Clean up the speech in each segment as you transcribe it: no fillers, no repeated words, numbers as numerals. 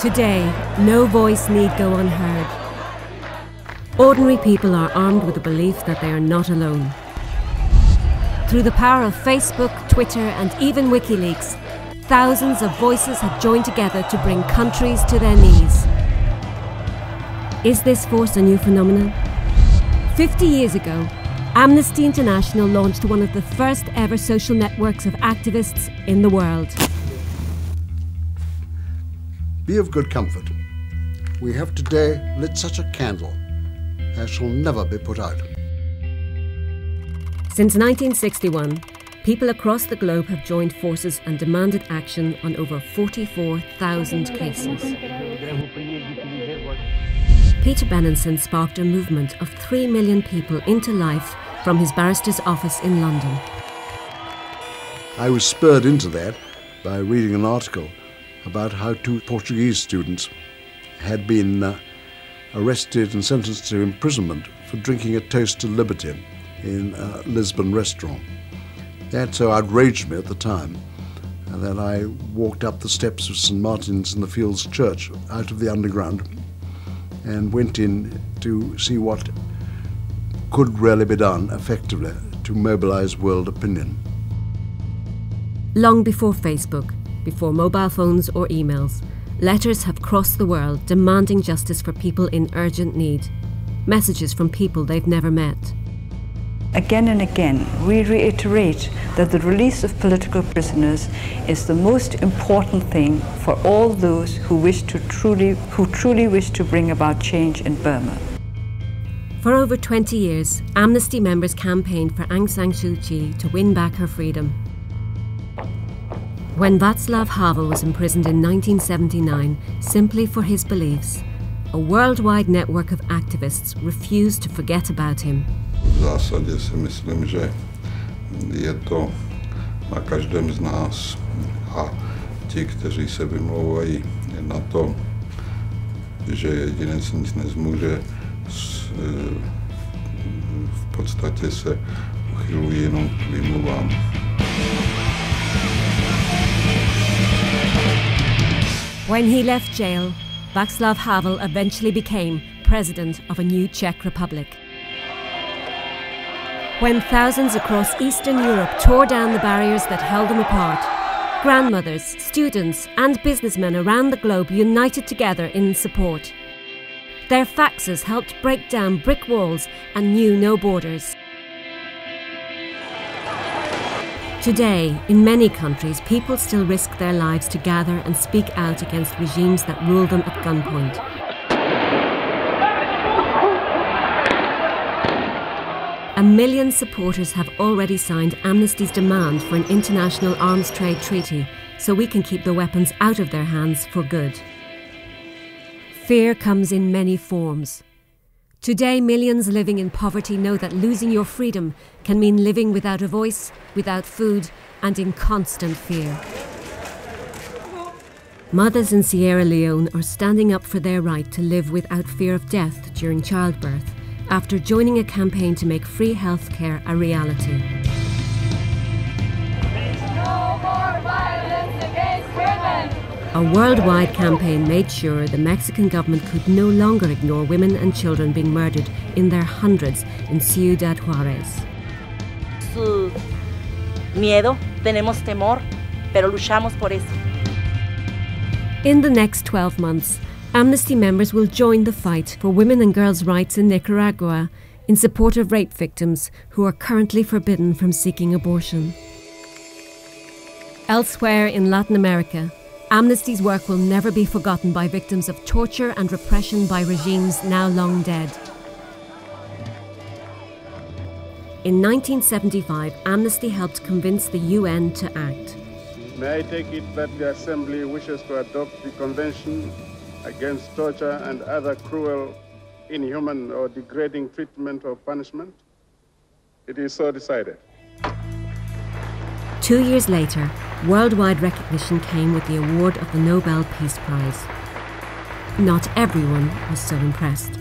Today, no voice need go unheard. Ordinary people are armed with the belief that they are not alone. Through the power of Facebook, Twitter, and even WikiLeaks, thousands of voices have joined together to bring countries to their knees. Is this force a new phenomenon? 50 years ago, Amnesty International launched one of the first ever social networks of activists in the world. Be of good comfort. We have today lit such a candle as shall never be put out. Since 1961, people across the globe have joined forces and demanded action on over 44,000 cases. Petera Benesona sparked a movement of 3 million people into life from his barrister's office in London. I was spurred into that by reading an article about how 2 Portuguese students had been arrested and sentenced to imprisonment for drinking a toast to liberty in a Lisbon restaurant. That so outraged me at the time that I walked up the steps of St. Martin's in the Fields Church out of the underground and went in to see what could really be done effectively to mobilize world opinion. Long before Facebook, before mobile phones or emails, letters have crossed the world demanding justice for people in urgent need. Messages from people they've never met. Again and again, we reiterate that the release of political prisoners is the most important thing for all those who truly wish to bring about change in Burma. For over 20 years, Amnesty members campaigned for Aung San Suu Kyi to win back her freedom. When Václav Havel was imprisoned in 1979 simply for his beliefs, a worldwide network of activists refused to forget about him. V zásadě si myslím, že je to na každém z nás a ti, kteří se vymlouvají na to, že jedinec nic nezmůže, v podstatě se uchylují jenom k výmluvám. When he left jail, Václav Havel eventually became president of a new Czech Republic. When thousands across Eastern Europe tore down the barriers that held them apart, grandmothers, students, and businessmen around the globe united together in support. Their faxes helped break down brick walls and knew no borders. Today, in many countries, people still risk their lives to gather and speak out against regimes that rule them at gunpoint. A million supporters have already signed Amnesty's demand for an international arms trade treaty so we can keep the weapons out of their hands for good. Fear comes in many forms. Today, millions living in poverty know that losing your freedom can mean living without a voice, without food, and in constant fear. Mothers in Sierra Leone are standing up for their right to live without fear of death during childbirth, after joining a campaign to make free healthcare a reality. No more violence against women! A worldwide campaign made sure the Mexican government could no longer ignore women and children being murdered in their hundreds in Ciudad Juárez. Su miedo, tenemos temor, pero luchamos por eso. In the next 12 months, Amnesty members will join the fight for women and girls' rights in Nicaragua in support of rape victims who are currently forbidden from seeking abortion. Elsewhere in Latin America, Amnesty's work will never be forgotten by victims of torture and repression by regimes now long dead. In 1975, Amnesty helped convince the UN to act. May I take it that the Assembly wishes to adopt the Convention against torture and other cruel, inhuman or degrading treatment or punishment? It is so decided. 2 years later, worldwide recognition came with the award of the Nobel Peace Prize. Not everyone was so impressed.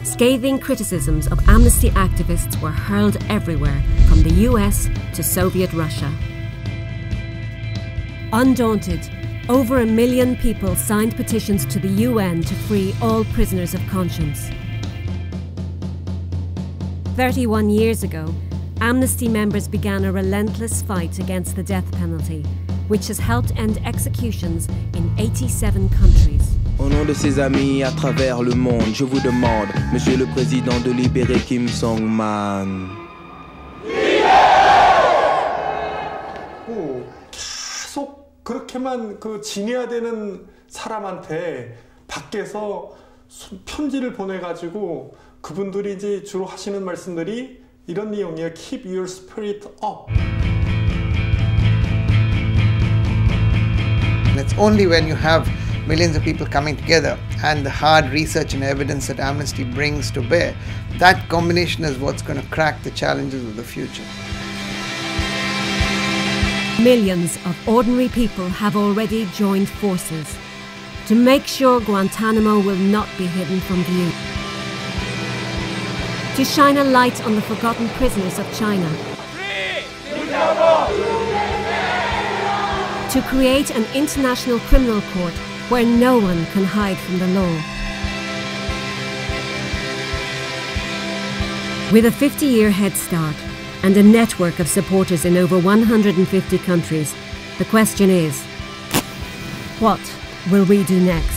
Scathing criticisms of Amnesty activists were hurled everywhere, from the US to Soviet Russia. Undaunted, over 1 million people signed petitions to the UN to free all prisoners of conscience. 31 years ago, Amnesty members began a relentless fight against the death penalty, which has helped end executions in 87 countries. Au nom de ses amis à travers le monde, je vous demande, Monsieur le Président, de libérer Kim Song-man. 계속 그렇게만 지내야 되는 사람한테 밖에서 편지를 보내가지고 그분들이 이제 주로 하시는 말씀들이 이런 내용이에요. Keep your spirit up. It's only when you have millions of people coming together and the hard research and evidence that Amnesty brings to bear, that combination is what's going to crack the challenges of the future. Millions of ordinary people have already joined forces to make sure Guantanamo will not be hidden from view. To shine a light on the forgotten prisoners of China. To create an international criminal court where no one can hide from the law. With a 50-year head start and a network of supporters in over 150 countries, the question is, what will we do next?